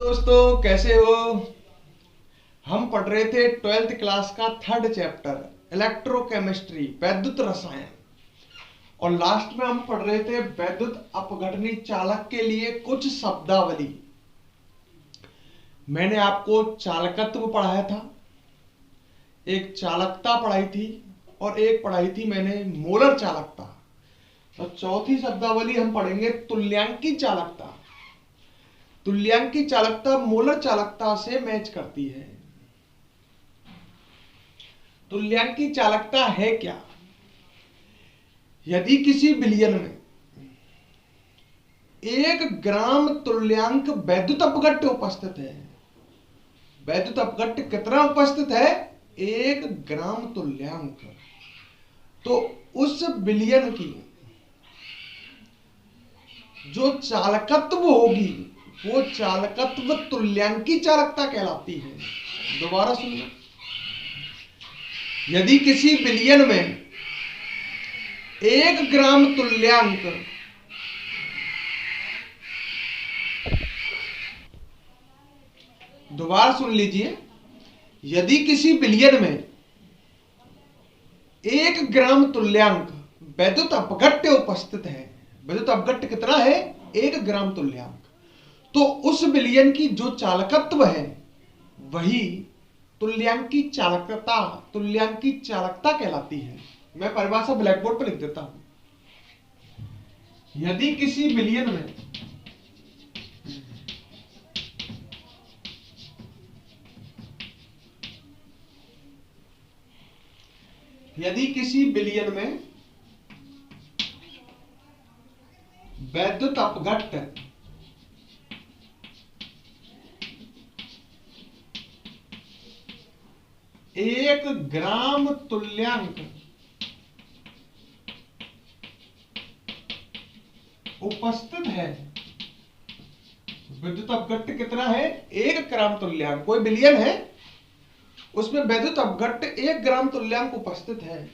दोस्तों कैसे हो। हम पढ़ रहे थे 12th क्लास का 3rd चैप्टर इलेक्ट्रोकेमिस्ट्री वैद्युत रसायन और लास्ट में हम पढ़ रहे थे वैद्युत अपघटनी चालक के लिए कुछ शब्दावली। मैंने आपको चालकत्व पढ़ाया था, एक चालकता पढ़ाई थी और एक पढ़ाई थी मैंने मोलर चालकता। तो चौथी शब्दावली हम पढ़ेंगे तुल्यांकी चालकता। तुल्यांकी चालकता मोलर चालकता से मैच करती है। तुल्यांकी चालकता है क्या? यदि किसी विलयन में 1 ग्राम तुल्यांक वैद्युत अपघट्य उपस्थित है, वैद्युत अपघट्य कितना उपस्थित है? 1 ग्राम तुल्यांक, तो उस विलयन की जो चालकत्व होगी वो चालकत्व तुल्यांकी चालकता कहलाती है। दोबारा सुनना, यदि किसी विलयन में 1 ग्राम तुल्यांक दोबारा सुन लीजिए, यदि किसी विलयन में 1 ग्राम तुल्यांक वैद्युत अपघट्य उपस्थित है, वैद्युत अपघट्य कितना है? 1 ग्राम तुल्यांक, तो उस विलयन की जो चालकत्व है वही तुल्यांकी चालकता कहलाती है। मैं परिभाषा ब्लैक बोर्ड पर लिख देता हूं। यदि किसी विलयन में वैद्युत अपघट्य 1 ग्राम तुल्यांक उपस्थित है, विद्युत अपघट्य कितना है? 1 ग्राम तुल्यांक। कोई विलयन है उसमें वैद्युत अपघट्य 1 ग्राम तुल्यांक उपस्थित है,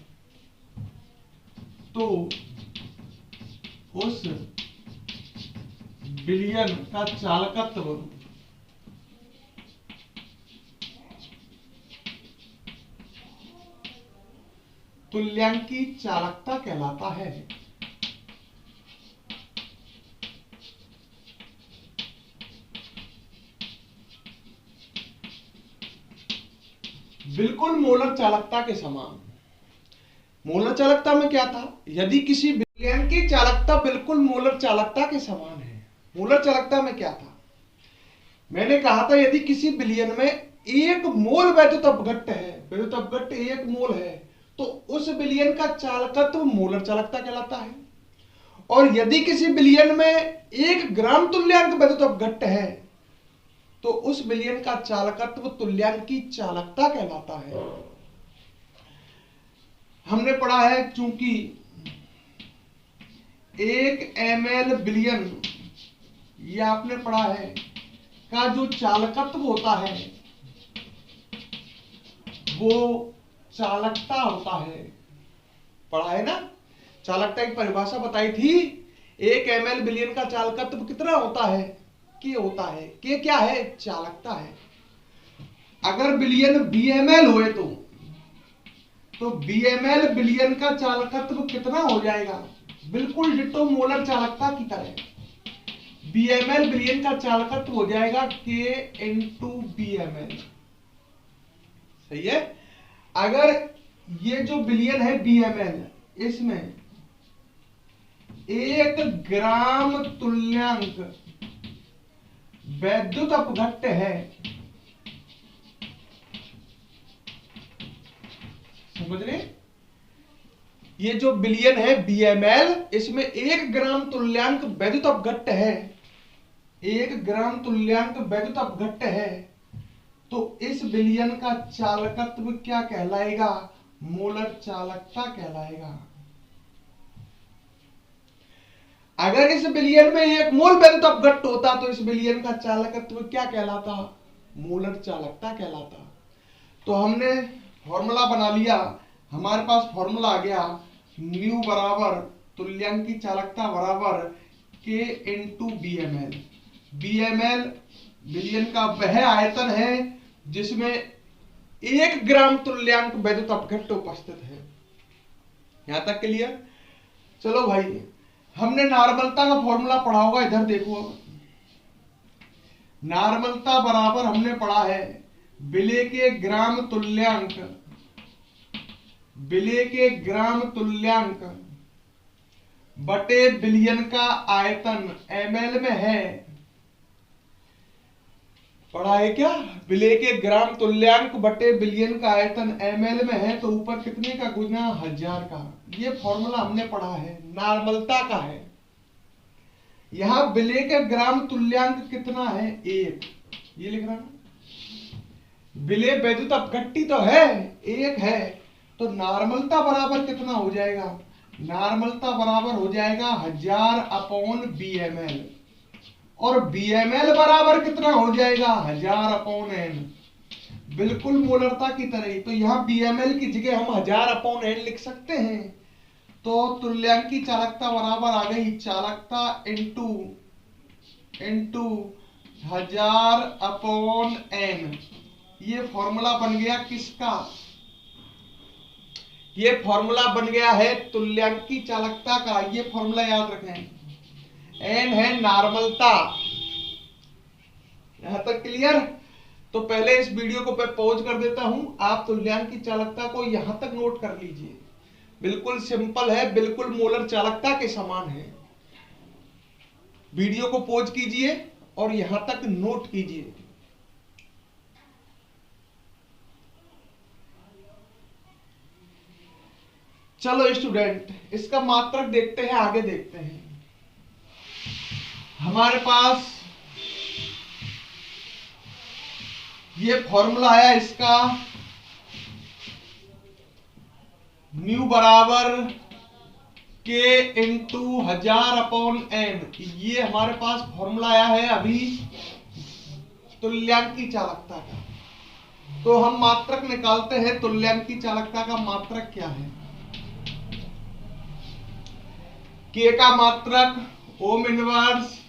तो उस विलयन का चालकत्व तुल्यांकी चालकता कहलाता है। बिल्कुल मोलर चालकता के समान। मोलर चालकता में क्या था? यदि किसी विलयन की चालकता बिल्कुल मोलर चालकता के समान है। मोलर चालकता में क्या था? मैंने कहा था यदि किसी विलयन में 1 मोल वैद्युत अपघट्य है, वैद्युत अपघट्य 1 मोल है, तो उस विलयन का चालकत्व मोलर चालकता कहलाता है। और यदि किसी विलयन में 1 ग्राम तुल्यांक वैद्युत अपघट्य है, तो उस विलयन का चालकत्व तुल्यांकी चालकता कहलाता है। हमने पढ़ा है चूंकि 1 ml विलयन, ये आपने पढ़ा है, का जो चालकत्व होता है वो चालकता होता है। पढ़ा है ना? चालकता की परिभाषा बताई थी। 1 ml विलयन का चालकत्व कितना होता है? के होता है। के क्या है? चालकता है। अगर विलयन BML हुए तो BML विलयन का चालकत्व कितना हो जाएगा? बिल्कुल डिट्टो मोलर चालकता की तरह BML विलयन का चालकत्व हो जाएगा K into BML। सही है? अगर ये जो विलयन है BML, इसमें 1 ग्राम तुल्यांक वैद्युत अपघट्य है, समझ रहे? ये जो विलयन है BML, इसमें 1 ग्राम तुल्यांक वैद्युत अपघट्य है, 1 ग्राम तुल्यांक वैद्युत अपघट्य है, तो इस विलयन का चालकत्व क्या कहलाएगा? मोलर चालकता कहलाएगा। अगर इस विलयन में 1 मोल वैद्युत अपघट्य होता तो इस विलयन का चालकत्व क्या कहलाता? मोलर चालकता कहलाता। तो हमने फॉर्मूला बना लिया, हमारे पास फॉर्मूला आ गया, न्यू बराबर तुल्यांकी चालकता बराबर K into BML। BML billion का वह आयतन है जिसमें 1 ग्राम तुल्यांक वैद्युत अपघट्ट उपस्थित है। यहां तक क्लियर? चलो भाई, हमने नॉर्मलता का फॉर्मूला पढ़ा होगा, इधर देखो। अब नॉर्मलता बराबर हमने पढ़ा है विलेय के ग्राम तुल्यांक बटे बिलियन का आयतन ml में है। पढ़ा है क्या? विलेय के ग्राम तुल्यांक बटे बिलियन का आयतन ml में है, तो ऊपर कितने का गुना? 1000 का। ये फॉर्मूला हमने पढ़ा है, नॉर्मलता का है। यहां विलेय के ग्राम तुल्यांक कितना है? 1। ये लिख रहा हूं, विलेय वैद्युत अपघट्टी तो है 1 है, तो नॉर्मलता बराबर कितना हो जाएगा? नॉर्मलता बराबर हो जाएगा 1000/Bml, और Bml बराबर कितना हो जाएगा? 1000/N। बिल्कुल मोलरता की तरह ही। तो यहाँ Bml की जगह हम 1000/N लिख सकते हैं। तो तुल्यांक की चालकता बराबर आ गई चालकता इंटू 1000/N। ये फॉर्मूला बन गया किसका? ये फॉर्मूला बन गया है तुल्यांक की चालकता का। ये फॉर्मूला याद रखें। N है नॉर्मलता। यहां तक क्लियर? तो पहले इस वीडियो को मैं पॉज कर देता हूं, आप तुल्यांक की चालकता को यहां तक नोट कर लीजिए। बिल्कुल सिंपल है, बिल्कुल मोलर चालकता के समान है। वीडियो को पॉज कीजिए और यहां तक नोट कीजिए। चलो स्टूडेंट, इसका मात्रक देखते हैं, आगे देखते हैं। हमारे पास ये फॉर्मूला आया इसका, म्यू बराबर K इंटू 1000/N। ये हमारे पास फॉर्मूला आया है अभी तुल्यांक की चालकता का। तो हम मात्रक निकालते हैं। तुल्यांक की चालकता का मात्रक क्या है? K का मात्रक ओम इनवर्स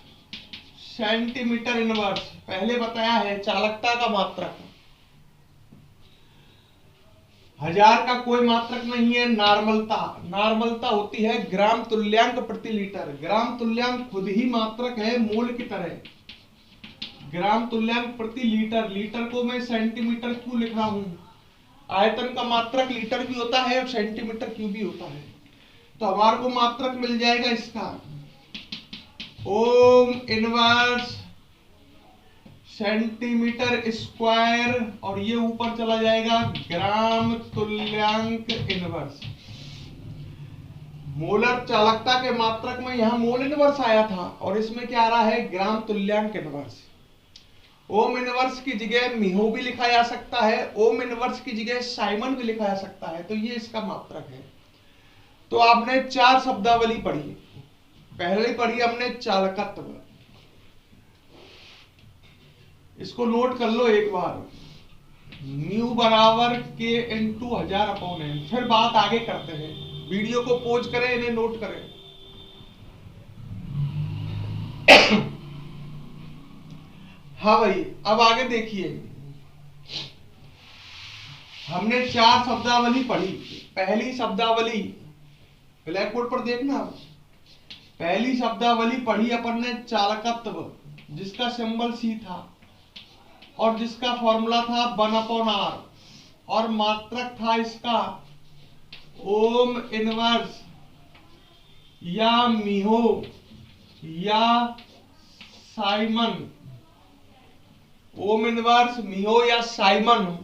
सेंटीमीटर इनवर्स पहले बताया है। चालकता का मात्रक 1000 का कोई मात्रक नहीं है। नॉर्मलता होती है ग्राम तुल्यांक प्रति लीटर। ग्राम तुल्यांक खुद ही मात्रक है मोल की तरह। ग्राम तुल्यांक प्रति लीटर, लीटर को मैं सेंटीमीटर क्यों लिख रहा हूं? आयतन का मात्रक लीटर भी होता है और सेंटीमीटर क्यूब भी होता है। तो हमारे को मात्रक मिल जाएगा इसका ओम इनवर्स सेंटीमीटर स्क्वायर, और ये ऊपर चला जाएगा ग्राम तुल्यांक इनवर्स। मोलर चालकता के मात्रक में यहां मोल इनवर्स आया था, और इसमें क्या आ रहा है? ग्राम तुल्यांक इनवर्स। ओम इनवर्स की जगह मिहो भी लिखा जा सकता है, ओम इनवर्स की जगह साइमन भी लिखा जा सकता है। तो ये इसका मात्रक है। तो आपने 4 शब्दावली पढ़ी। पहले पढ़ी हमने चालकत्व, इसको नोट कर लो एक बार, म्यू बराबर K इंटू 1000/N। फिर बात आगे करते हैं। वीडियो को पॉज करें, इन्हें नोट करें। हाँ भाई, अब आगे देखिए। हमने 4 शब्दावली पढ़ी। पहली शब्दावली ब्लैक बोर्ड पर देखना। पहली शब्दावली पढ़ी अपन ने चालकत्व, जिसका सिंबल C था और जिसका फॉर्मूला था 1/R, और मात्रक था इसका ओम इनवर्स या मिहो या साइमन। ओम इनवर्स, मिहो या साइमन।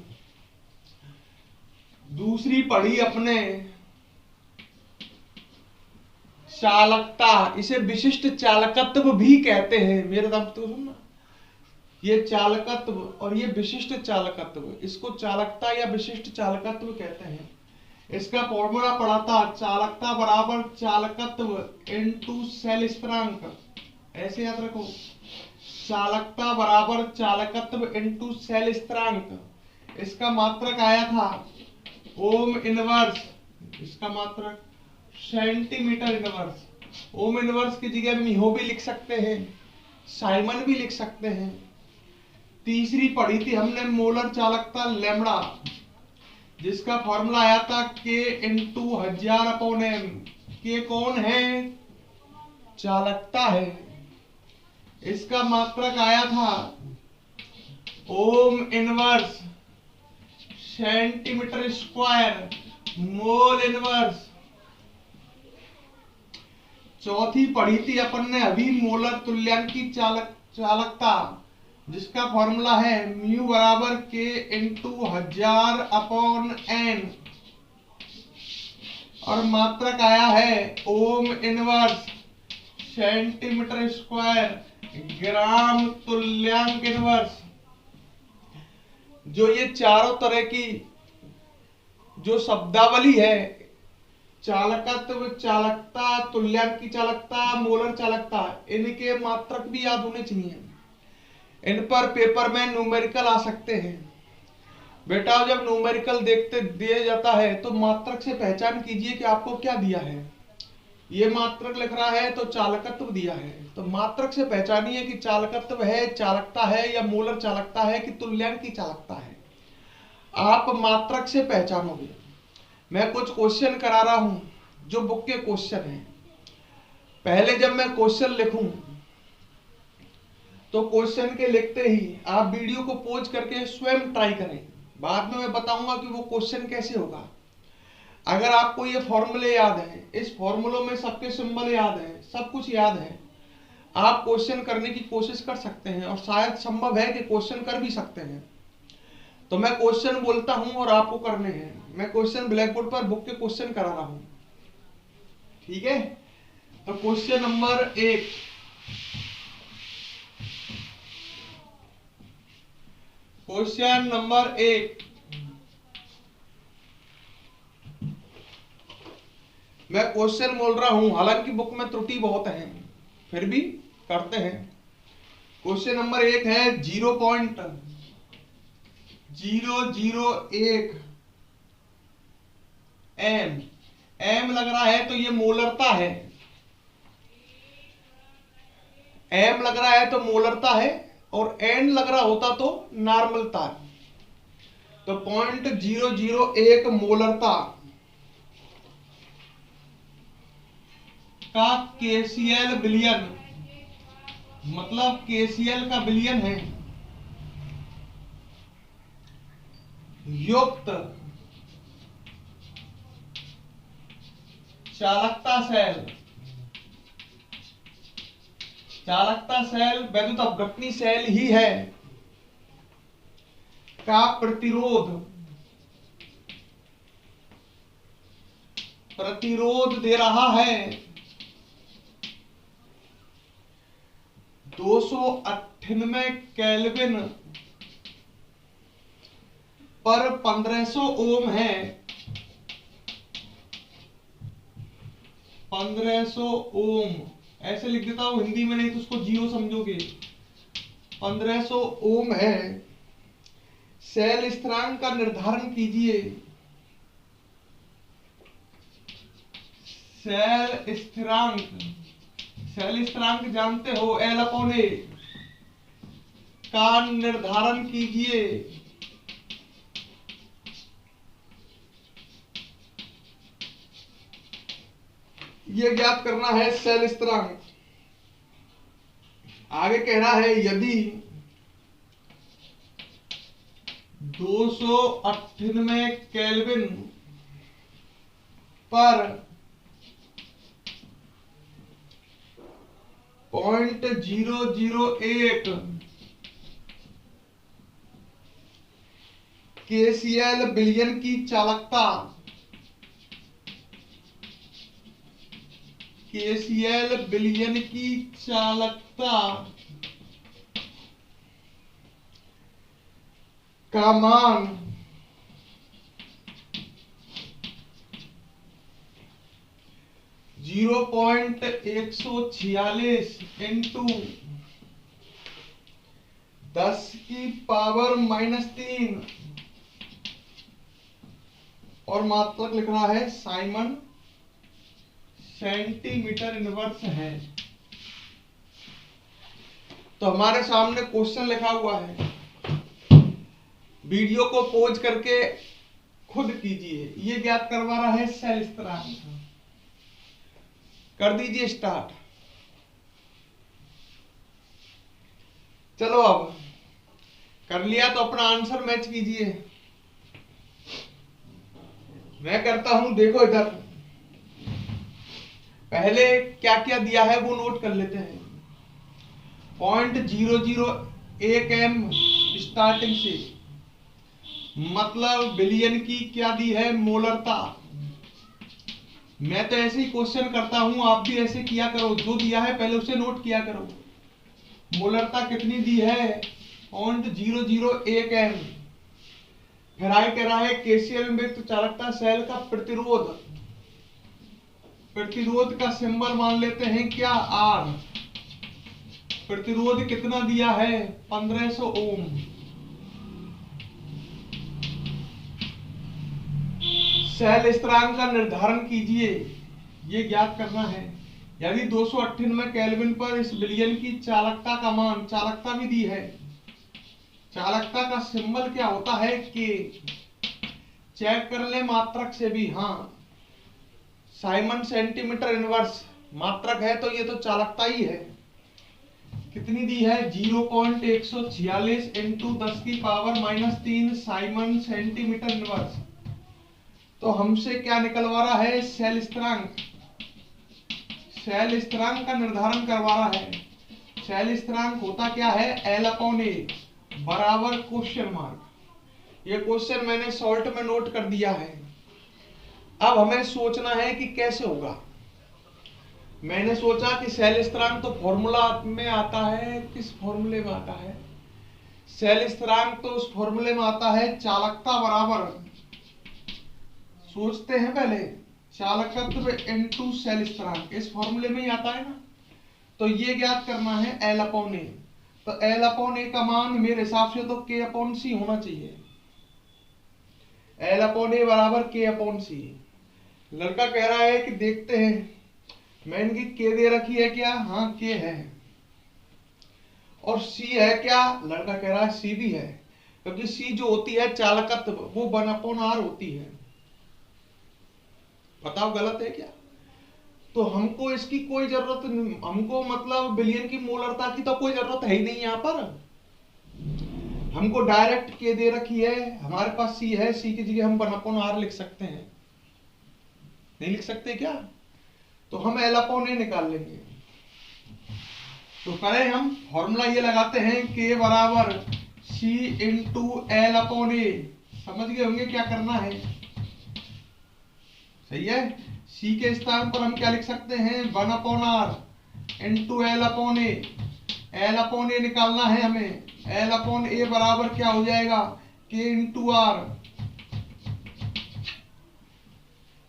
दूसरी पढ़ी अपने चालकता, इसे विशिष्ट चालकत्व भी कहते हैं। मेरे दम तो सुनना, ये चालकत्व और ये विशिष्ट चालकत्व, इसको चालकता या विशिष्ट चालकत्व कहते हैं। इसका फॉर्मूला पढ़ा था, चालकता बराबर चालकत्व इंटू सेल स्थिरांक। ऐसे याद रखो, चालकता बराबर चालकत्व इंटू सेल स्थिरांक। इसका मात्रक आया था ओम इनवर्स, इसका मात्रक सेंटीमीटर इनवर्स। ओम इनवर्स की जगह मिहो भी लिख सकते हैं, साइमन भी लिख सकते हैं। तीसरी पढ़ी थी हमने मोलर चालकता लैम्ब्डा, जिसका फॉर्मूला आया था K × 1000/m। के कौन है? चालकता है। इसका मात्रक आया था ohm inverse centimetre square mole inverse. चौथी पढ़ी थी अपन ने अभी मोलर तुल्यांक की चालकता, जिसका फॉर्मूला है म्यू बराबर K × 1000/n और मात्रक आया है ओम इनवर्स सेंटीमीटर स्क्वायर ग्राम तुल्यांक इनवर्स। जो ये चारों तरह की जो शब्दावली है, चालकत्व, चालकता, तुल्यांक की चालकता, मोलर चालकता, इनके मात्रक भी याद होने चाहिए। इन पर पेपर में न्यूमेरिकल आ सकते हैं। बेटा जब न्यूमेरिकल देखते दिया जाता है तो मात्रक से पहचान कीजिए कि आपको क्या दिया है। ये मात्रक लिख रहा है तो चालकत्व दिया है, तो मात्रक से पहचानिए कि चालकत्व है, चालकता है, या मोलर चालकता है कि तुल्यांक की चालकता है। आप मात्रक से पहचानोगे। मैं कुछ क्वेश्चन करा रहा हूं जो बुक के क्वेश्चन हैं। पहले जब मैं क्वेश्चन लिखूं तो क्वेश्चन के लिखते ही आप वीडियो को पॉज करके स्वयं ट्राई करें। बाद में मैं बताऊंगा कि वो क्वेश्चन कैसे होगा। अगर आपको ये फॉर्मूले याद है, इस फॉर्मूलों में सबके सिंबल याद है, सब कुछ याद है, आप क्वेश्चन करने की कोशिश कर सकते हैं और शायद संभव है कि क्वेश्चन कर भी सकते हैं। तो मैं क्वेश्चन बोलता हूं और आपको करने हैं। मैं क्वेश्चन ब्लैक बोर्ड पर बुक के क्वेश्चन करा रहा हूं, ठीक है। तो क्वेश्चन नंबर 1, क्वेश्चन नंबर 1, मैं क्वेश्चन बोल रहा हूं, हालांकि बुक में त्रुटि बहुत है, फिर भी करते हैं। क्वेश्चन नंबर 1 है 0.001 एम लग रहा है तो ये मोलरता है। एम लग रहा है तो मोलरता है, और एन लग रहा होता तो नॉर्मलता। तो 0.001 मोलरता का KCl बिलियन, मतलब KCl का बिलियन है, युक्त चालकता सेल वैद्युत अपघटनी सेल ही है का प्रतिरोध दे रहा है 298 केल्विन पर 1500 ओम है। 1500 ओम ऐसे लिख देता हूं हिंदी में, नहीं तो उसको जीरो समझोगे। 1500 ओम है। सेल स्थिरांक का निर्धारण कीजिए। सेल स्थिरांक जानते हो, L/A का निर्धारण कीजिए। ये ज्ञात करना है सेल स्थिरांक। आगे कह रहा है यदि 298 केल्विन पर 0.001 KCl बिलियन की चालकता, KCl बिलियन की चालकता का मान 0.146 इंटू 10⁻³ और मात्रक लिख रहा है साइमन सेंटीमीटर इनवर्स है। तो हमारे सामने क्वेश्चन लिखा हुआ है वीडियो को पॉज करके खुद कीजिए। ये ज्ञात करवा रहा है सेल स्थिरांक। कर दीजिए स्टार्ट। चलो अब कर लिया तो अपना आंसर मैच कीजिए। मैं करता हूं, देखो इधर पहले क्या क्या दिया है वो नोट कर लेते हैं। 0.001 एम स्टार्टिंग से, मतलब बिलियन की क्या दी है, मोलरता। मैं तो ऐसे ही क्वेश्चन करता हूं, आप भी ऐसे किया करो, जो दिया है पहले उसे नोट किया करो। मोलरता कितनी दी है, 0.001 एम। फिर आगे कह रहा है केसीएल में तो चालकता सेल का प्रतिरोध, प्रतिरोध का सिंबल मान लेते हैं क्या, आर। प्रतिरोध कितना दिया है, 1500 ओम। सेल स्थिरांक का निर्धारण कीजिए, ये ज्ञात करना है। यदि 298 केल्विन पर इस बिलियन की चालकता का मान, चालकता भी दी है, चालकता का सिंबल क्या होता है, के। चेक कर ले मात्रक से भी, हाँ साइमन सेंटीमीटर इनवर्स मात्रक है तो ये तो चालकता ही है। कितनी दी है, 0.146 इंटू 10 की पावर -3 साइमन सेंटीमीटर इनवर्स। तो हमसे क्या निकलवा रहा है, सेल स्थिरांक। सेल स्थिरांक का निर्धारण करवा रहा है। सेल स्थिरांक होता क्या है, L/A बराबर क्वेश्चन मार्क। ये क्वेश्चन मैंने शॉर्ट में नोट कर दिया है। अब हमें सोचना है कि कैसे होगा। मैंने सोचा कि सेल स्थिरांक तो फॉर्मूला में आता है, किस फॉर्मूले में आता है, सेल स्थिरांक तो उस फॉर्मूले में आता है, चालकता बराबर, सोचते हैं पहले, चालकत्व इनटू सेल स्थिरांक, इस फॉर्मूले में ही आता है ना। तो ये ज्ञात करना है L/A। तो L/A का मान मेरे हिसाब से तो K/C होना चाहिए। L/A बराबर K/C। लड़का कह रहा है कि देखते हैं, मैं इनकी K दे रखी है क्या, हाँ K है, और C है क्या, लड़का कह रहा है C भी है, क्योंकि C जो होती है चालकत्व वो 1/R होती है। बताओ गलत है क्या। तो हमको इसकी कोई जरूरत नहीं, हमको मतलब बिलियन की मोलरता की तो कोई जरूरत है ही नहीं यहाँ पर। हमको डायरेक्ट के दे रखी है, हमारे पास सी है, सी की जगह हम 1/R लिख सकते हैं, नहीं लिख सकते क्या। तो हम L/A निकाल लेंगे। तो करें हम, फॉर्मूला ये लगाते हैं, के बराबर सी इंटू L/A। समझ गए होंगे क्या करना है, सही है। C के स्थान पर हम क्या लिख सकते हैं, 1/R इंटू L/A। L/A निकालना है हमें। L/A बराबर क्या हो जाएगा, K इंटू R।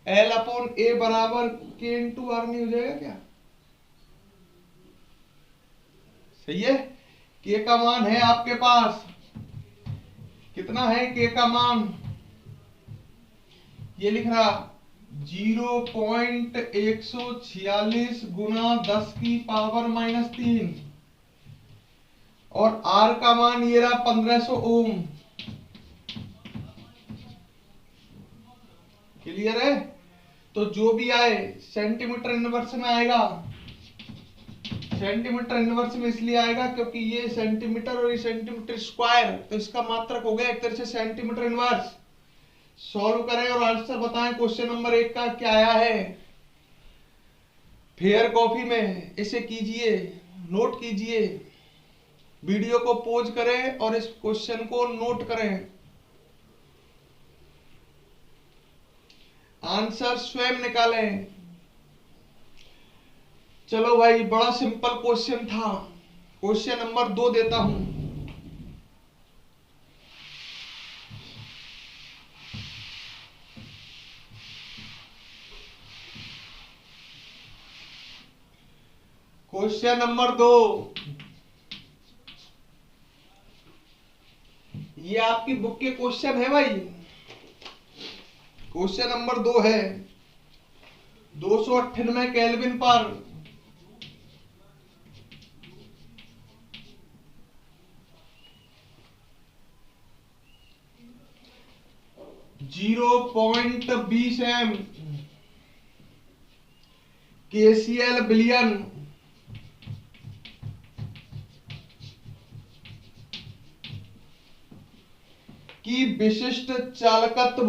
L/A बराबर K इंटू R नहीं हो जाएगा क्या, सही है। K का मान है आपके पास, कितना है K का मान, ये लिख रहा 0.146 गुना 10 की पावर -3, और R का मान ये रहा 1500 ओम। क्लियर है। तो जो भी आए सेंटीमीटर इनवर्स में आएगा, सेंटीमीटर इनवर्स में इसलिए आएगा क्योंकि ये सेंटीमीटर और ये सेंटीमीटर स्क्वायर, तो इसका मात्रक हो गया एक तरह से सेंटीमीटर इनवर्स। सॉल्व करें और आंसर बताएं। क्वेश्चन नंबर 1 का क्या आया है, फेयर कॉपी में इसे कीजिए, नोट कीजिए, वीडियो को पॉज करें और इस क्वेश्चन को नोट करें, आंसर स्वयं निकालें। चलो भाई, बड़ा सिंपल क्वेश्चन था। क्वेश्चन नंबर 2 देता हूं। क्वेश्चन नंबर 2, ये आपकी बुक के क्वेश्चन है भाई। क्वेश्चन नंबर 2 है, 298 केल्विन पर 0.20 एम KCl बिलियन की विशिष्ट चालकत्व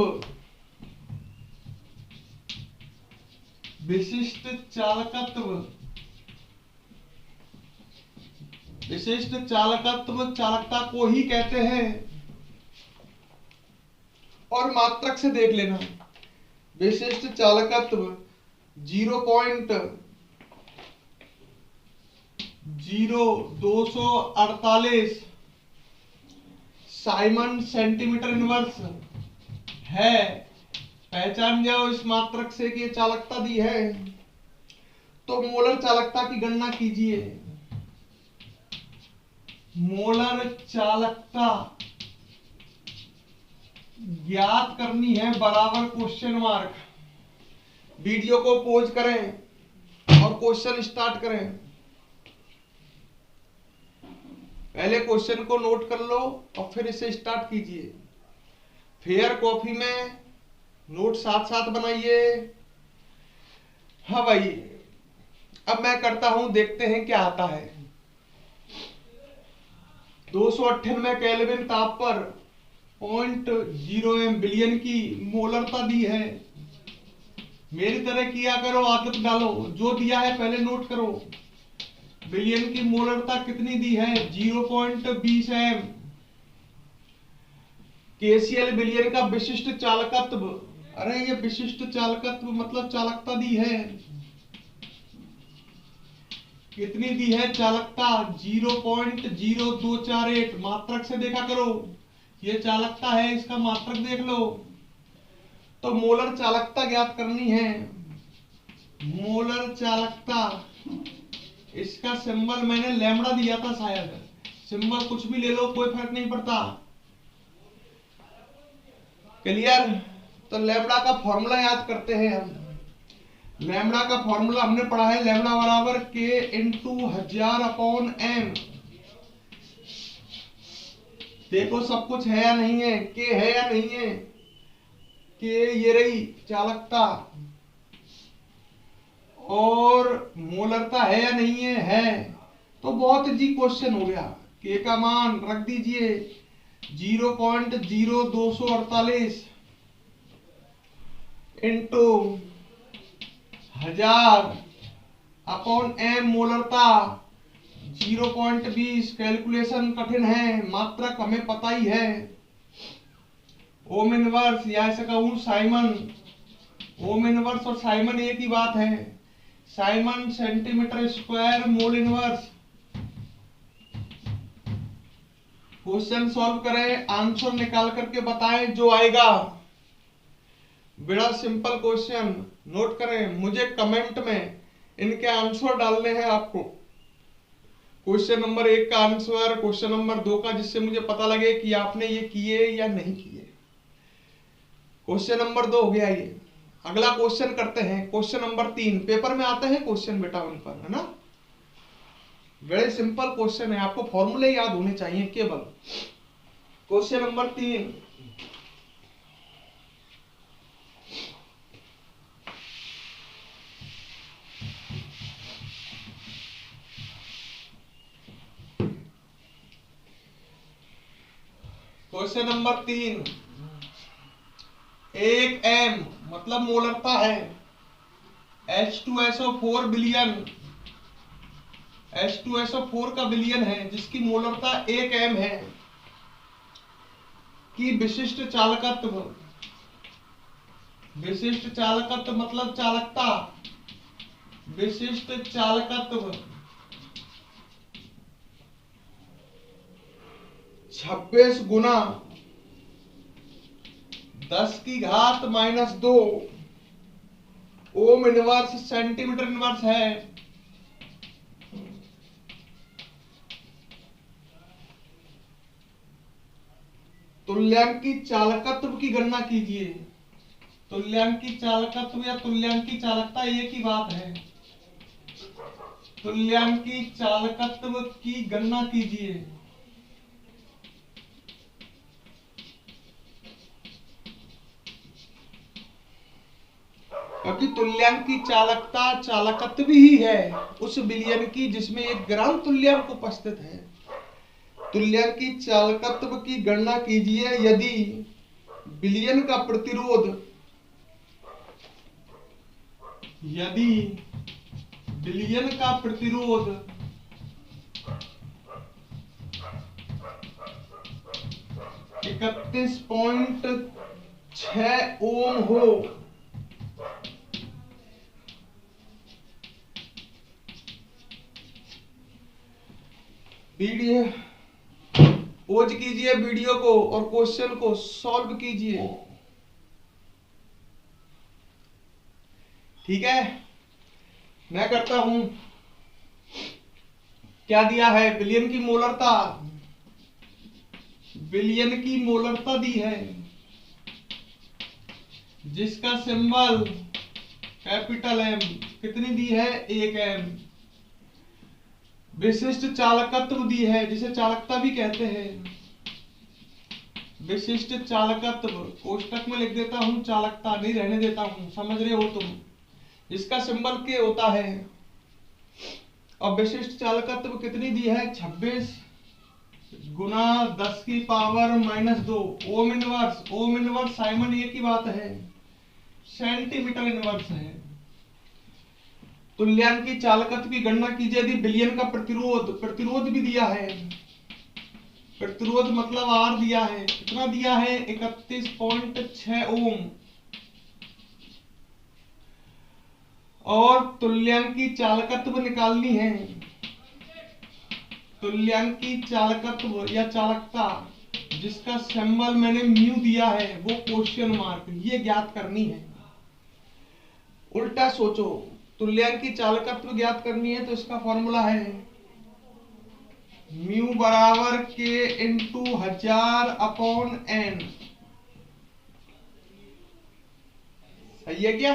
चालकता को ही कहते हैं। और मात्रक से देख लेना, विशिष्ट चालकत्व 0.0248 साइमन सेंटीमीटर इनवर्स है। पहचान जाओ इस मात्रक से कि ये चालकता दी है। तो मोलर चालकता की गणना कीजिए। मोलर चालकता ज्ञात करनी है बराबर क्वेश्चन मार्क। वीडियो को पॉज करें और क्वेश्चन स्टार्ट करें। पहले क्वेश्चन को नोट कर लो और फिर इसे स्टार्ट कीजिए। फेयर कॉपी में नोट साथ साथ बनाइए। हाँ भाई, अब मैं करता हूं, देखते हैं क्या आता है। 298 केल्विन ताप पर 0.0 एम बिलियन की मोलरता दी है। मेरी तरह किया करो, आदत डालो, जो दिया है पहले नोट करो। बिलियन की मोलरता कितनी दी है? 0.20 एम। KCl बिलियन का विशिष्ट चालकत्व, अरे ये विशिष्ट चालकत्व मतलब चालकता दी है। कितनी दी है चालकता? 0.0248। मात्रक से देखा करो, ये चालकता है, इसका मात्रक देख लो। तो मोलर चालकता ज्ञात करनी है। मोलर चालकता, इसका सिंबल मैंने लैम्बडा दिया था शायद। सिंबल कुछ भी ले लो, कोई फर्क नहीं पड़ता। क्लियर? तो लैम्बडा का फॉर्मूला याद करते हैं हम। लैम्बडा का फॉर्मूला हमने पढ़ा है, लैम्बडा बराबर K × 1000/m। देखो सब कुछ है या नहीं है, K है या नहीं है। K ये रही चालकता, और मोलरता है या नहीं है, तो बहुत जी क्वेश्चन हो गया। K का मान रख दीजिए 0.0248 इंटू 1000/m। मोलरता 0.20। कैलकुलेशन कठिन है, मात्रक हमें पता ही है। ओम इनवर्स या ऐसे कहूं साइमन। ओम इनवर्स और साइमन एक ही बात है। Simon centimetre square mole inverse. Question solve करें, आंसर निकाल करके बताएं जो आएगा। बड़ा सिंपल क्वेश्चन, नोट करें। मुझे कमेंट में इनके आंसर डालने हैं आपको। क्वेश्चन नंबर 1 का आंसर, क्वेश्चन नंबर 2 का, जिससे मुझे पता लगे कि आपने ये किए या नहीं किए। क्वेश्चन नंबर 2 हो गया ये। अगला क्वेश्चन करते हैं, क्वेश्चन नंबर 3। पेपर में आते हैं क्वेश्चन बेटा उन पर, है ना। वेरी सिंपल क्वेश्चन है, आपको फॉर्मूले याद होने चाहिए केवल। Question number 3। Question number 3। 1 m मतलब मोलरता है। H2SO4 बिलियन, H2SO4 का बिलियन है, जिसकी मोलरता 1 m है, की विशिष्ट चालकत्व। विशिष्ट चालकत्व मतलब चालकता। विशिष्ट चालकत्व 26 गुना 10⁻⁻2 ओम इनवर्स सेंटीमीटर इनवर्स है। तुल्यांकी चालकत्व की गणना कीजिए। तुल्यांकी चालकत्व या तुल्यांकी चालकता एक ही बात है। तुल्यांकी चालकत्व की गणना कीजिए। क्योंकि तुल्यांक की चालकता चालकत्व ही है उस विलयन की जिसमें 1 ग्राम तुल्यांक उपस्थित है। तुल्यांक की चालकत्व की गणना कीजिए यदि विलयन का प्रतिरोध 31.6 ओम हो। वीडियो पॉज कीजिए वीडियो को और क्वेश्चन को सॉल्व कीजिए। ठीक है, मैं करता हूं। क्या दिया है? विलयन की मोलरता, विलयन की मोलरता दी है जिसका सिंबल कैपिटल एम। कितनी दी है? 1 एम। विशिष्ट चालकत्व दी है जिसे चालकता भी कहते हैं। विशिष्ट चालकत्व कोष्टक में लिख देता हूं, चालकता नहीं रहने देता हूं, समझ रहे हो तुम। जिसका सिंबल के होता है। और विशिष्ट चालकत्व कितनी दी है? 26 गुना 10 की power -2 ohm inverse. Ohm inverse Simon ये की बात है, सेंटीमीटर इनवर्स है। तुल्यांक की चालकत्व की गणना कीजिए यदि विलयन का प्रतिरोध भी दिया है। प्रतिरोध मतलब आर दिया है। कितना दिया है? 31.6 ओम। और तुल्यांक की चालकत्व निकालनी है। तुल्यांक की चालकत्व या चालकता जिसका सिंबल मैंने म्यू दिया है वो क्वेश्चन मार्क, ये ज्ञात करनी है। उल्टा सोचो, तुल्यांक की चालकत्व ज्ञात करनी है तो इसका फॉर्मूला है म्यू बराबर के इंटू 1000 अपॉन एन। सही है क्या?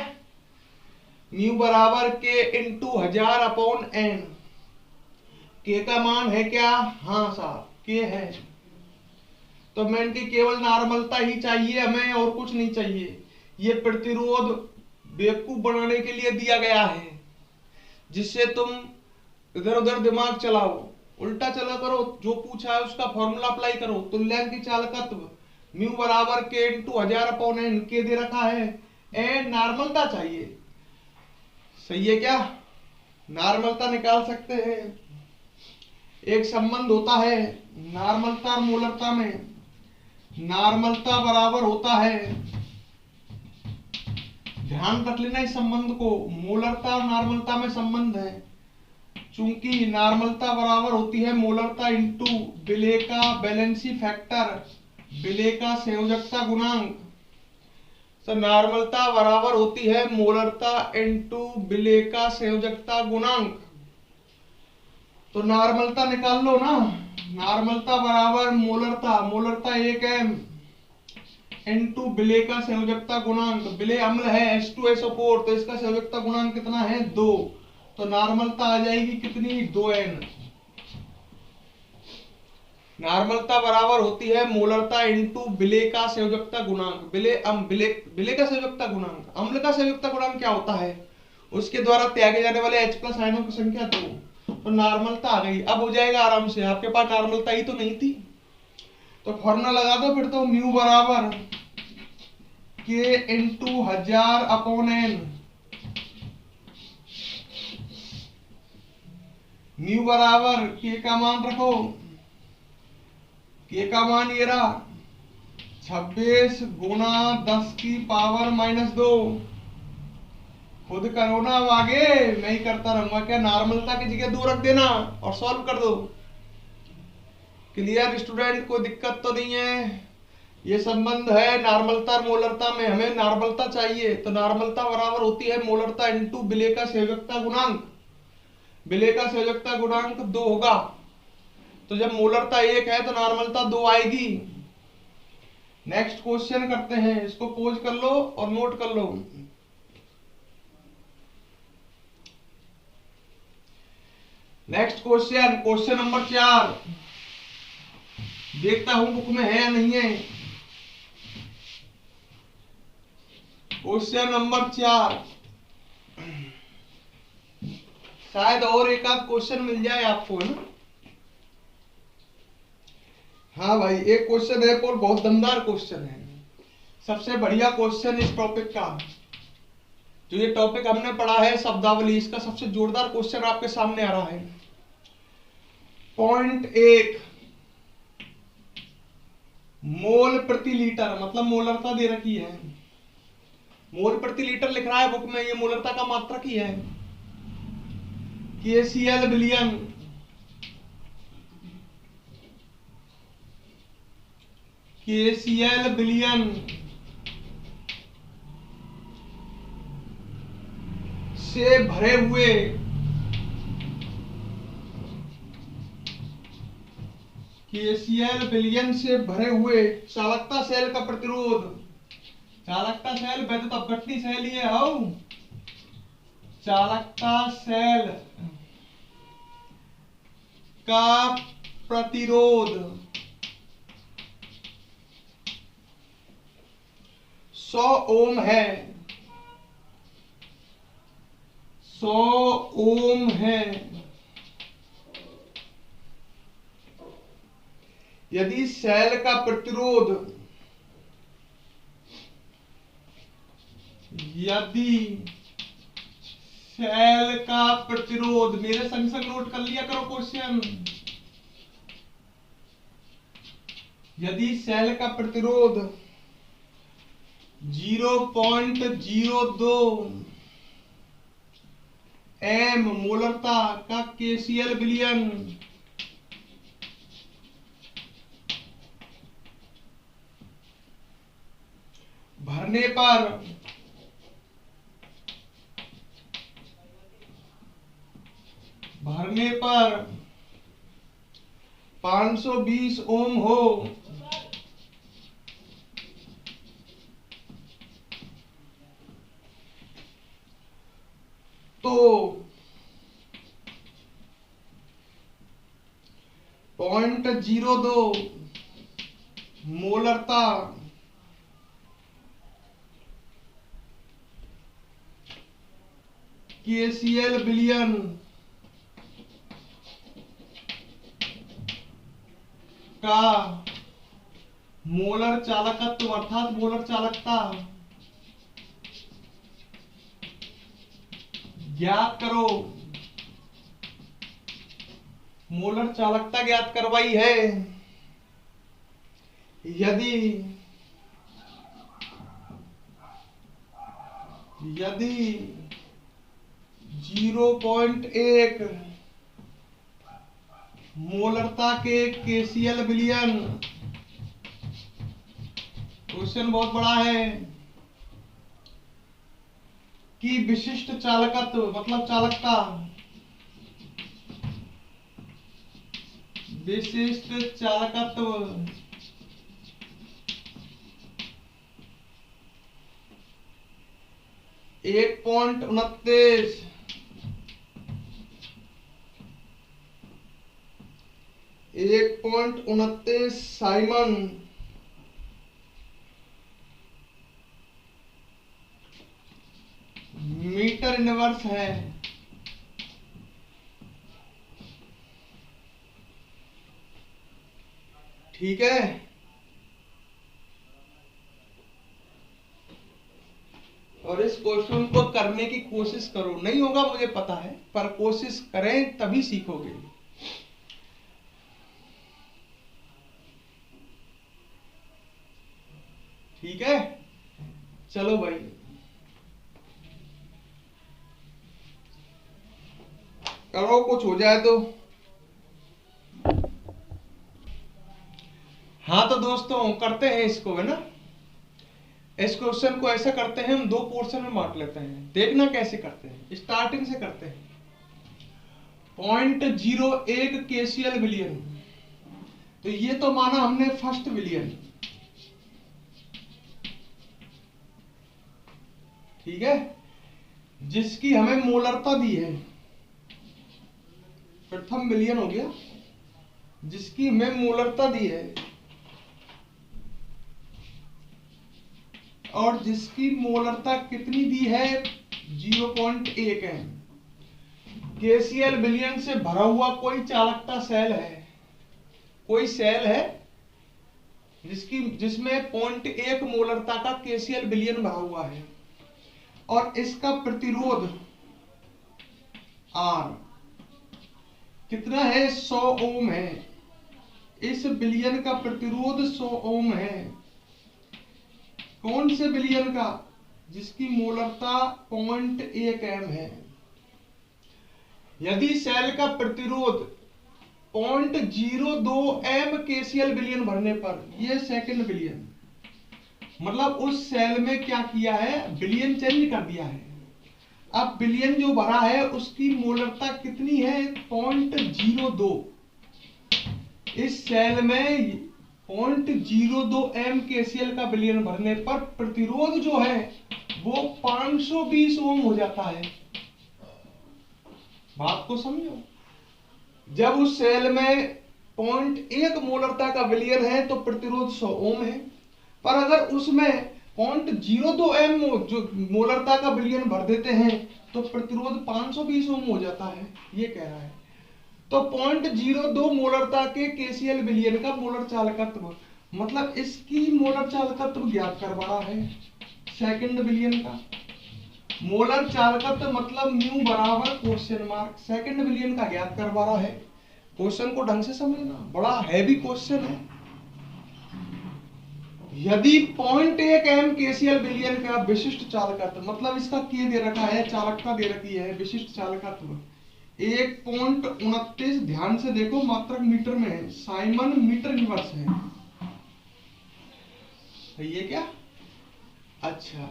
म्यू बराबर के इंटू 1000 अपॉन एन। के का मान है क्या? हाँ साहब, के है। तो मैं की केवल नॉर्मलता ही चाहिए हमें, और कुछ नहीं चाहिए। ये प्रतिरोध बेवकूफ बनाने के लिए दिया गया है जिससे तुम इधर उधर दिमाग चलाओ। उल्टा चला करो, जो पूछा है उसका फॉर्मूला अप्लाई करो। तुल्यांक की चालकत्व म्यू बराबर के इंटू 1000 अपॉन एन। के दे रखा है, एन नॉर्मलता चाहिए। सही है क्या? नॉर्मलता निकाल सकते हैं। एक संबंध होता है नॉर्मलता और मोलरता में। नॉर्मलता बराबर होता है, ध्यान रख लेना इस संबंध को, मोलरता और नॉर्मलता में संबंध है। चूंकि नॉर्मलता बराबर होती है मोलरता इंटू विले का बैलेंसी फैक्टर, विले का संयोजकता गुणांक। तो नॉर्मलता बराबर होती है मोलरता इंटू विले का संयोजकता गुणांक। तो नॉर्मलता निकाल लो ना। नॉर्मलता बराबर मोलरता, मोलरता 1 एम इंटू विले का संयोजकता गुणांक। विले अम्ल है H2SO4, तो इसका संयोजकता गुणांक कितना है? 2। तो नॉर्मलता आ जाएगी कितनी? 2n। नॉर्मलता बराबर होती है मोलरता इंटू विले का संयोजकता गुणांक। विले का संयोजकता गुणांक। अम्ल का संयोजकता गुणांक क्या होता है? उसके द्वारा त्यागे जाने वाले H+ आयनों की संख्या 2। तो नॉर्मलता आ गई। अब हो जाएगा आराम से। आपके पास नॉर्मलता ही तो नहीं थी, तो फॉर्मूला लगा दो फिर। तो म्यू बराबर के इंटू 1000 अपॉन एन। म्यू बराबर के का मान रखो, के का मान ये रहा 26 गुना 10 की पावर -2। खुद करो ना, अब आगे मैं ही करता रहूंगा। क्या नॉर्मलता की जगह 2 रख देना और सॉल्व कर दो। Clear student? कोई दिक्कत तो नहीं है? ये संबंध है नॉर्मलता और मोलरता में। हमें नॉर्मलता चाहिए, तो नॉर्मलता बराबर होती है मोलरता इंटू विले का संयोजकता गुणांक। विले का संयोजकता गुणांक 2 होगा। तो जब मोलरता 1 है तो नॉर्मलता 2 आएगी। नेक्स्ट क्वेश्चन करते हैं। इसको पोज कर लो और नोट कर लो। Next question, question number 4। देखता हूं बुक में है या नहीं है। क्वेश्चन नंबर 4, शायद और एक आध क्वेश्चन मिल जाए आपको, है ना। हाँ भाई, एक क्वेश्चन है और बहुत दमदार क्वेश्चन है, सबसे बढ़िया क्वेश्चन इस टॉपिक का। जो ये टॉपिक हमने पढ़ा है शब्दावली, इसका सबसे जोरदार क्वेश्चन आपके सामने आ रहा है। पॉइंट 1 मोल प्रति लीटर, मतलब मोलरता दे रखी है। मोल प्रति लीटर लिख रहा है बुक में, ये मोलरता का मात्रक ही है। KCl बिलियन, KCl बिलियन से भरे हुए KCl बिलियन से भरे हुए चालकता सेल का प्रतिरोध, चालकता सेल वैद्युत अपघटनी सेल ये है, चालकता सेल का प्रतिरोध 100 ओम है, 100 ओम है। यदि सेल का प्रतिरोध, यदि सेल का प्रतिरोध, मेरे संग संग नोट कर लिया करो क्वेश्चन, यदि सेल का प्रतिरोध 0.02 एम मोलरता का KCl बिलियन भरने पर भरने पर 520 ओम हो तो 0.02 मोलरता KCl बिलियन का मोलर चालकत्व अर्थात मोलर चालकता ज्ञात करो। मोलर चालकता ज्ञात करवाई है। यदि 0.1 मोलरता के KCl बिलियन, क्वेश्चन बहुत बड़ा है, कि विशिष्ट चालकत्व मतलब चालकता, विशिष्ट चालकत्व 1.29 साइमन मीटर इनवर्स है। ठीक है, और इस क्वेश्चन को करने की कोशिश करो। नहीं होगा मुझे पता है, पर कोशिश करें तभी सीखोगे। ठीक है, चलो भाई, करो कुछ हो जाए तो। हाँ तो दोस्तों करते हैं इसको, है ना। इस क्वेश्चन को ऐसा करते हैं, हम 2 पोर्शन में बांट लेते हैं। देखना कैसे करते हैं, स्टार्टिंग से करते हैं। 0.01 KCl बिलियन, तो ये तो माना हमने फर्स्ट बिलियन। ठीक है, जिसकी हमें मोलरता दी है, प्रथम बिलियन हो गया, जिसकी हमें मोलरता दी है और जिसकी मोलरता कितनी दी है, 0.1 एम केसीएल बिलियन से भरा हुआ कोई चालकता सेल है, कोई सेल है जिसमें 0.1 मोलरता का केसीएल बिलियन भरा हुआ है और इसका प्रतिरोध आर कितना है, 100 ओम है। इस बिलियन का प्रतिरोध 100 ओम है। कौन से बिलियन का? जिसकी मोलरता 0.1 एम है। यदि सेल का प्रतिरोध 0.02 एम केसीएल बिलियन भरने पर, ये सेकंड बिलियन, मतलब उस सेल में क्या किया है, बिलियन चेंज कर दिया है। अब बिलियन जो भरा है उसकी मोलरता कितनी है, 0.02। इस सेल में 0.02 एम केसीएल का बिलियन भरने पर प्रतिरोध जो है वो 520 ओम हो जाता है। बात को समझो, जब उस सेल में 0.1 मोलरता का बिलियन है तो प्रतिरोध 100 ओम है, पर अगर उसमें 0.02 एम जो मोलरता का बिलियन भर देते हैं तो प्रतिरोध 520 ओम हो जाता है, ये कह रहा है। तो 0.02 मोलरता के केसीएल बिलियन का मोलर चालकत्व, मतलब इसकी मोलर चालकत्व ज्ञात करवा रहा है सेकंड बिलियन का। मोलर चालकत्व मतलब म्यू बराबर क्वेश्चन मार्क, सेकंड बिलियन का ज्ञात करवा रहा है। क्वेश्चन को ढंग से समझना, बड़ा हैवी क्वेश्चन है। यदि 0.1 एम केसीएल बिलियन का विशिष्ट चालकत्व, मतलब इसका के दे रखा है, चालकता दे रखी है, विशिष्ट चालकत्व 1.29, ध्यान से देखो मात्रक मीटर में है, साइमन मीटर इनवर्स है, सही है क्या? अच्छा,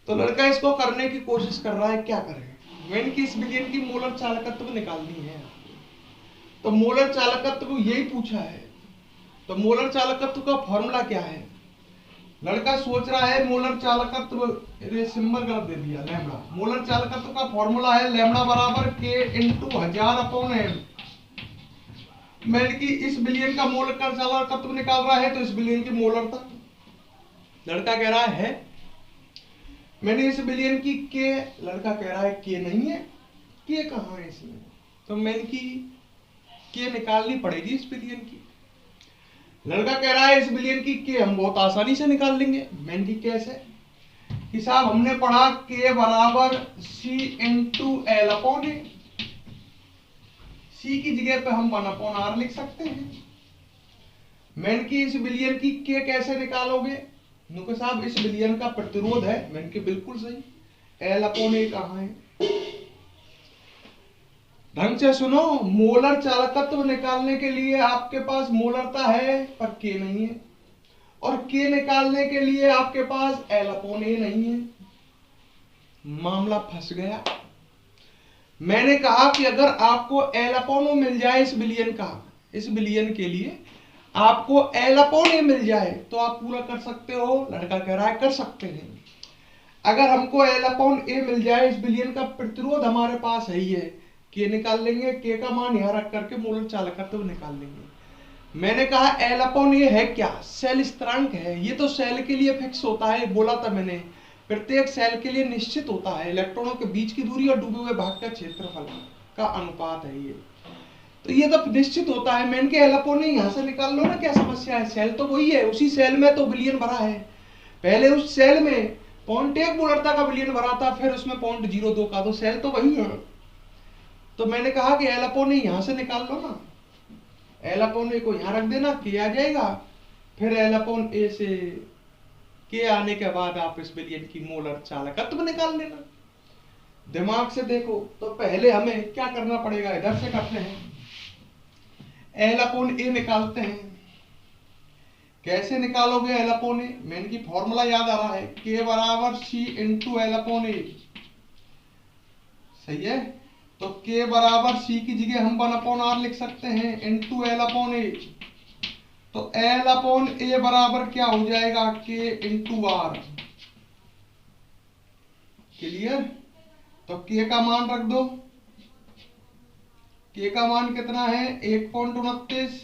तो लड़का इसको करने की कोशिश कर रहा है, क्या करे? मैंने कि इस बिलियन की मोलर चालकत्व निकालनी है, तो मोलर चालकत्व यही पूछा है। तो मोलर चालकत्व का फॉर्मूला क्या है? लड़का सोच रहा है मोलर चालकत्व, सिंबल गलत दे दिया, लैम्बडा। मोलर चालकत्व का फॉर्मूला है लैम्बडा बराबर K × 1000/m। मैंने कि इस बिलियन का मोलर का चालकत्व निकाल रहा है तो इस बिलियन की मोलरता, लड़का कह रहा है मैंने इस बिलियन की के, लड़का कह रहा है के नहीं है, के कहाँ है इसमें? तो मैंने की के निकालनी पड़ेगी इस बिलियन की। लड़का कह रहा है इस बिलियन की के हम बहुत आसानी से निकाल लेंगे। मैंने की कैसे? कि साहब हमने पढ़ा के बराबर C × L/A। C की जगह पे हम 1/r लिख सकते हैं। मैंने की इस बिलियन की के कैसे निकालोगे? नुके साहब इस बिलियन का प्रतिरोध है। मैंने की बिल्कुल सही, L/A कहाँ है? ढंग से सुनो, मोलर चालकत्व निकालने के लिए आपके पास मोलरता है पर के नहीं है, और के निकालने के लिए आपके पास L/A नहीं है, मामला फंस गया। मैंने कहा कि अगर आपको L/A मिल जाए इस बिलियन का, इस बिलियन के लिए आपको L/A मिल जाए तो आप पूरा कर सकते हो। लड़का कह रहा है कर सकते हैं। अगर हमको L/A मिल जाए, इस बिलियन का प्रतिरोध हमारे पास है ही है, के निकाल लेंगे, के का मान यहां रख करके मोलर चालकत्व निकाल लेंगे। मैंने कहा L/A है क्या? सेल स्थिरांक है। ये तो सेल के लिए फिक्स होता है, बोला था मैंने, प्रत्येक सेल के लिए निश्चित होता है। इलेक्ट्रॉनों के बीच की दूरी और डूबे हुए भाग का क्षेत्रफल का अनुपात है ये, तो ये तो निश्चित होता है। मैंने कहा L/A यहां से निकाल लो ना, क्या समस्या है? सेल तो वही है, उसी सेल में तो बिलियन भरा है। पहले उस सेल में 0.1 मोलरता का बिलियन भरा था, फिर उसमें 0.02 का, तो सेल तो वही है। तो मैंने कहा कि L/A यहां से निकाल लो ना, L/A को यहां रख देना, के आ जाएगा, फिर L/A से के आने के बाद आप इस बिलियन की मोलर चालकत्व निकाल लेना। दिमाग से देखो, तो पहले हमें क्या करना पड़ेगा, इधर से करते हैं, L/A निकालते हैं। कैसे निकालोगे L/A? मैंने की फॉर्मूला याद आ रहा है, के बराबर C × L/A, सही है। तो के बराबर C की जगह हम 1/r लिख सकते हैं, इंटू L/A। तो L/A बराबर क्या हो जाएगा, के × r। क्लियर? तो के का मान रख दो, के का मान कितना है, 1.29।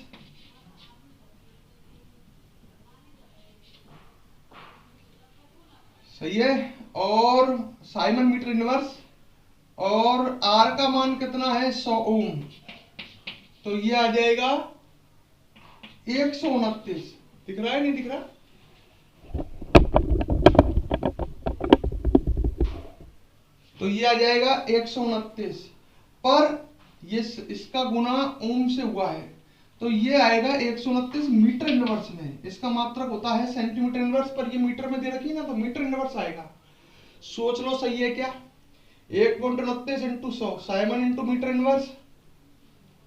सही है। और साइमन मीटर इनवर्स, और आर का मान कितना है 100 ओम, तो ये आ जाएगा 129। दिख रहा है नहीं दिख रहा? तो ये आ जाएगा 129, पर ये इसका गुना ओम से हुआ है, तो ये आएगा 129 मीटर इनवर्स में। इसका मात्रक होता है सेंटीमीटर इनवर्स, पर ये मीटर में दे रखी है ना, तो मीटर इनवर्स आएगा। सोच लो सही है क्या? 129 इंटू 100 साइमन इंटू मीटर इनवर्स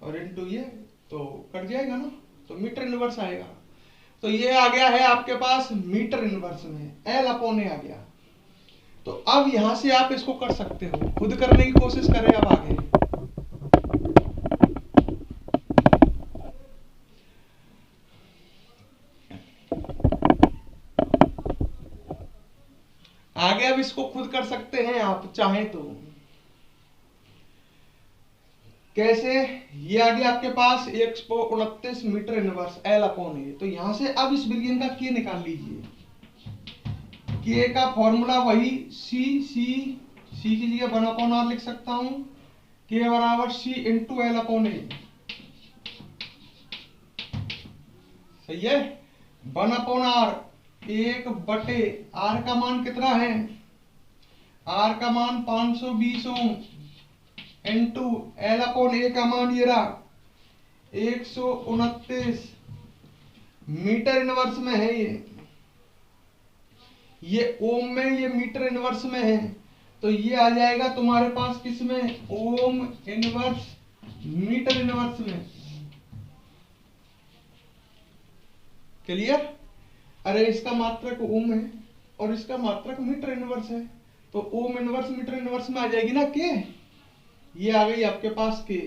और इंटू ये, तो कट जाएगा ना, तो मीटर इनवर्स आएगा। तो ये आ गया है आपके पास मीटर इनवर्स में, एल अपॉन ए आ गया। तो अब यहां से आप इसको कर सकते हो, खुद करने की कोशिश करें अब आगे। आगे अब इसको खुद कर सकते हैं आप चाहें तो। कैसे? ये आ गया आपके पास 129 मीटर इनवर्स एल अपॉन ए। तो यहां से अब इस बिलियन का के निकाल लीजिए। के का फॉर्मूला वही सी की जगह 1 अपॉन आर लिख सकता हूं, के बराबर सी इंटू एल अपॉन ए। सही है? 1 अपॉन आर, 1 बटे आर का मान कितना है? आर का मान 520 ओम इंटू एल अपॉन ए का मान ये रहा 129 मीटर इनवर्स में है। ये ओम में, ये मीटर इनवर्स में है, तो ये आ जाएगा तुम्हारे पास किस में? ओम इनवर्स मीटर इनवर्स में। क्लियर? अरे इसका मात्रक ओम है और इसका मात्रक मीटर इनवर्स है, तो ओम इनवर्स मीटर इनवर्स में आ जाएगी ना के। ये आ गई आपके पास के।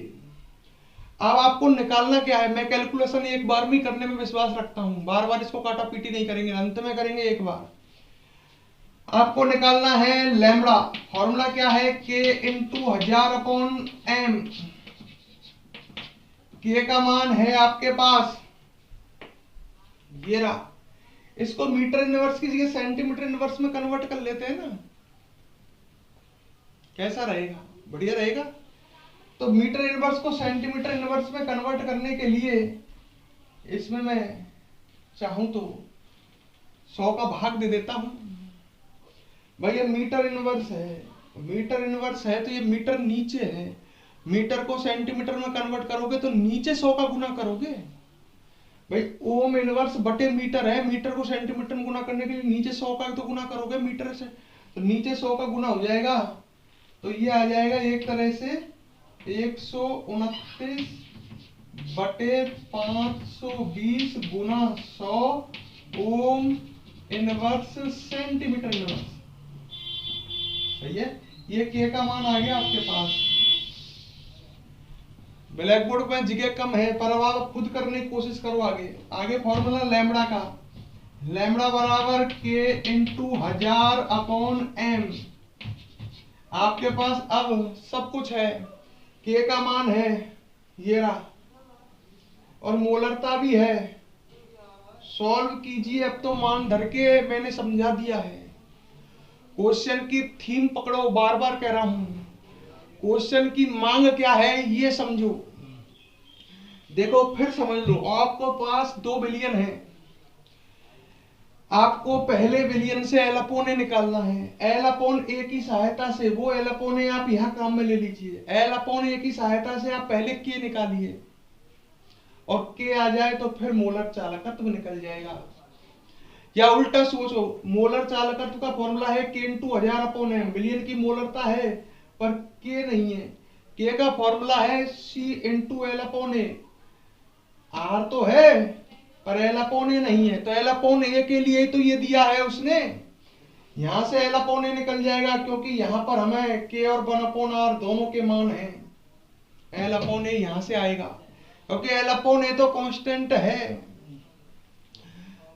अब आपको निकालना क्या है? मैं कैलकुलेशन एक बार में करने में विश्वास रखता हूं, बार बार इसको काटा पीटी नहीं करेंगे, अंत में करेंगे एक बार। आपको निकालना है लैम्बडा। फॉर्मूला क्या है? के इंटू 1000 अपॉन एम। के का मान है आपके पास ये रहा। इसको मीटर इनवर्स की जगह सेंटीमीटर इनवर्स में कन्वर्ट कर लेते हैं ना, कैसा रहेगा? बढ़िया रहेगा। तो मीटर इनवर्स को सेंटीमीटर इनवर्स में कन्वर्ट करने के लिए इसमें मैं चाहूं तो 100 का भाग दे देता हूं। भाई ये मीटर इनवर्स है, मीटर इनवर्स है तो ये मीटर नीचे है, मीटर को सेंटीमीटर में कन्वर्ट करोगे तो नीचे 100 का गुना करोगे। भाई ओम इनवर्स बटे मीटर है, मीटर को सेंटीमीटर में गुना करने के लिए नीचे 100 का तो गुना करोगे मीटर से, तो नीचे 100 का गुना हो जाएगा। तो ये आ जाएगा एक तरह से 129 बटे 520 गुना 100 ओम इनवर्स सेंटीमीटर इनवर्स। सही है? ये के का मान आ गया आपके पास। ब्लैक बोर्ड पे जगह कम है, पर अब आप खुद करने की कोशिश करो। आगे फॉर्मूला लैम्बडा का, लैम्बडा बराबर के इंटू 1000 अपॉन एम। आपके पास अब सब कुछ है, के का मान है ये रहा और मोलरता भी है। सॉल्व कीजिए। अब तो मान धर के मैंने समझा दिया है। क्वेश्चन की थीम पकड़ो, बार बार कह रहा हूं। क्वेश्चन की मांग क्या है ये समझो। देखो फिर समझ लो, आपको पास 2 बिलियन है, आपको पहले बिलियन से एल अपॉन ए निकालना है। एल अपॉन ए की सहायता से, वो एल अपॉन ए आप यहां काम में ले लीजिए। एल अपॉन ए की सहायता से आप पहले के निकालिए और के आ जाए तो फिर मोलर चालकत्व निकल जाएगा। या उल्टा सोचो, मोलर चालकत्व का फॉर्मूला है के इंटू 1000 अपॉन एम। बिलियन की मोलरता है पर के नहीं है, के का फॉर्मूला है C into L upon A. आर तो है पर एल अपॉन ए नहीं है, तो एल अपॉन ए के लिए तो ये दिया है उसने, यहां से एल अपॉन ए निकल जाएगा क्योंकि यहां पर हमें के और 1 अपॉन आर दोनों के मान हैं। एल अपॉन ए यहां से आएगा क्योंकि एल अपॉन ए तो कांस्टेंट है।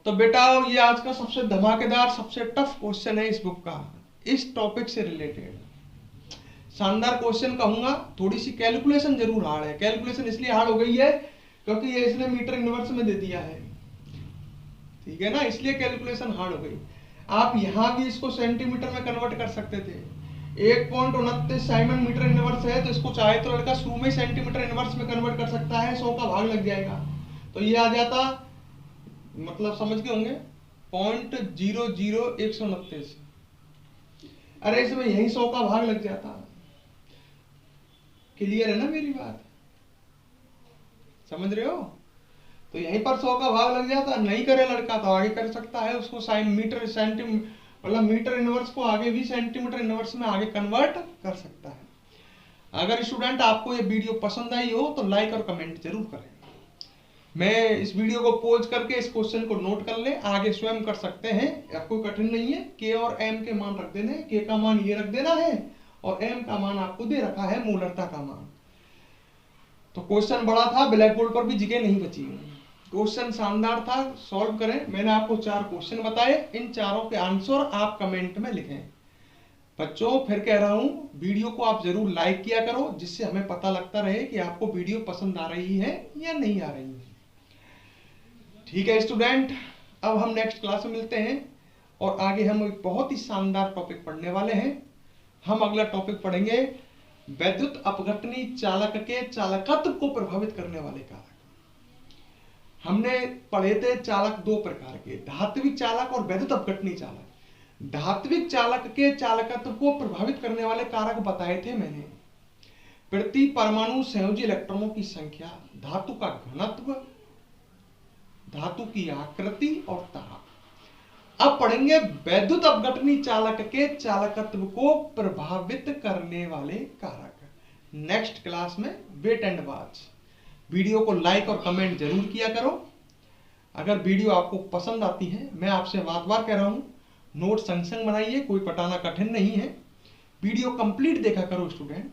तो बेटा ये आज का सबसे धमाकेदार, सबसे टफ क्वेश्चन है इस बुक का, इस टॉपिक से रिलेटेड। शानदार क्वेश्चन कहूंगा। थोड़ी सी कैलकुलेशन जरूर हार्ड है। कैलकुलेशन इसलिए हार्ड हो गई है क्योंकि ये इसने मीटर इनवर्स में दे दिया है, ठीक है ना, इसलिए कैलकुलेशन हार्ड हो गई। आप यहां भी इसको सेंटीमीटर में कन्वर्ट कर सकते थे। 1.29 साइमन मीटर इनवर्स है, तो इसको चाहे तो लड़का शुरू में सेंटीमीटर इनवर्स में कन्वर्ट कर सकता है, 100 का भाग लग जाएगा तो ये आ जाता, मतलब समझ गए होंगे 0.00129। अरे इसमें यही 100 का भाग लग जाता। क्लियर है ना मेरी बात, समझ रहे हो? तो यहीं पर 100 का भाग लग जाता। नहीं करे लड़का तो आगे कर सकता है उसको मीटर सेंटीमीटर, मतलब मीटर इनवर्स को आगे भी सेंटीमीटर इनवर्स में आगे कन्वर्ट कर सकता है। अगर स्टूडेंट आपको ये वीडियो पसंद आई हो तो लाइक और कमेंट जरूर करें। मैं इस वीडियो को पॉज करके इस क्वेश्चन को नोट कर ले, आगे स्वयं कर सकते हैं, कोई कठिन नहीं है। के और एम के मान रख देने, के का मान ये रख देना है और एम का मान आपको दे रखा है मूलरता का मान। तो क्वेश्चन बड़ा था, ब्लैक बोर्ड पर भी जगह नहीं बची। क्वेश्चन शानदार था, सॉल्व करें। मैंने आपको 4 क्वेश्चन बताए, इन चारों के आंसर आप कमेंट में लिखें। बच्चों फिर कह रहा हूं, वीडियो को आप जरूर लाइक किया करो, जिससे हमें पता लगता रहे कि आपको वीडियो पसंद आ रही है या नहीं आ रही है। ठीक है स्टूडेंट, अब हम नेक्स्ट क्लास में मिलते हैं और आगे हम एक बहुत ही शानदार टॉपिक पढ़ने वाले हैं। हम अगला टॉपिक पढ़ेंगे वैद्युत अपघटनी चालक के चालकत्व को प्रभावित करने वाले कारक। हमने पढ़े थे चालक 2 प्रकार के, धात्विक चालक और वैद्युत अपघटनी चालक। धात्विक चालक के चालकत्व को प्रभावित करने वाले कारक बताए थे मैंने। प्रति परमाणु संयोजी इलेक्ट्रॉनों की संख्या, धातु का घनत्व, धातु की आकृति और ताप। अब पढ़ेंगे वैद्युत अपघटनी चालक के चालकत्व को प्रभावित करने वाले कारक। नेक्स्ट क्लास में वेट एंड वॉच। वीडियो को लाइक और कमेंट जरूर किया करो। अगर वीडियो आपको पसंद आती है, मैं आपसे बार-बार कह रहा हूं, नोट संग संग बनाइए, कोई पटाना कठिन नहीं है। वीडियो कंप्लीट देखा करो स्टूडेंट।